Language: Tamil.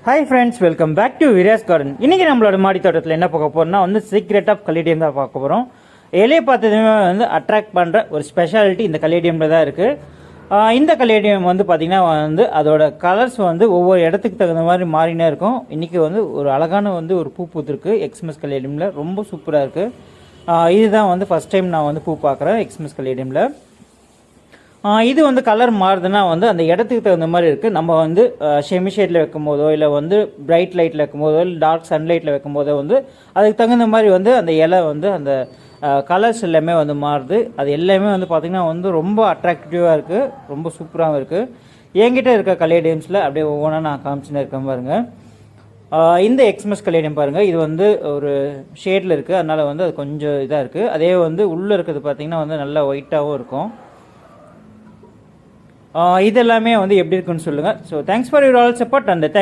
Hi friends, welcome back to Viriya's garden. இன்றைக்கி நம்மளோட மாடி தோட்டத்தில் என்ன பார்க்க போகிறோம்னா சீக்ரெட் ஆஃப் கலிடியம் தான் பார்க்க போகிறோம். எலியை பார்த்ததுமே அட்ராக்ட் பண்ணுற ஒரு ஸ்பெஷாலிட்டி இந்த கலிடியமில் தான் இருக்குது. இந்த கலிடியம் பார்த்திங்கன்னா அதோட கலர்ஸ் ஒவ்வொரு இடத்துக்கு தகுந்த மாதிரி மாறினே இருக்கும். இன்றைக்கி ஒரு அழகான ஒரு பூ பூத்துருக்கு எக்ஸ்மஸ் கலிடியமில். ரொம்ப சூப்பராக இருக்குது. இதுதான் ஃபஸ்ட் டைம் நான் பூ பார்க்குறேன் எக்ஸ்மஸ் கலிடியமில். இது கலர் மாறுதுன்னா அந்த இடத்துக்கு தகுந்த மாதிரி இருக்குது. நம்ம ஷெமி ஷேடில் வைக்கும் போதோ இல்லை பிரைட் லைட்டில் வைக்கும் போதோ இல்லை டார்க் சன்லைட்டில் வைக்கும் போதோ அதுக்கு தகுந்த மாதிரி அந்த இலை அந்த கலர்ஸ் எல்லாமே மாறுது. அது எல்லாமே பார்த்திங்கன்னா ரொம்ப அட்ராக்டிவாக இருக்குது, ரொம்ப சூப்பராகவும் இருக்குது. என்கிட்ட இருக்க கலிடியம்ஸில் அப்படியே ஒவ்வொன்றா நான் காமிச்சுன்னு இருக்கேன் பாருங்கள். இந்த எக்ஸ்மஸ் கலிடியம் பாருங்கள், இது ஒரு ஷேடில் இருக்குது, அதனால் அது கொஞ்சம் இதாக இருக்குது. அதே உள்ளே இருக்கிறது பார்த்திங்கன்னா நல்லா ஒயிட்டாகவும் இருக்கும். இதெல்லாமே எப்படி இருக்குன்னு சொல்லுங்கள். So thanks for your all support and thanks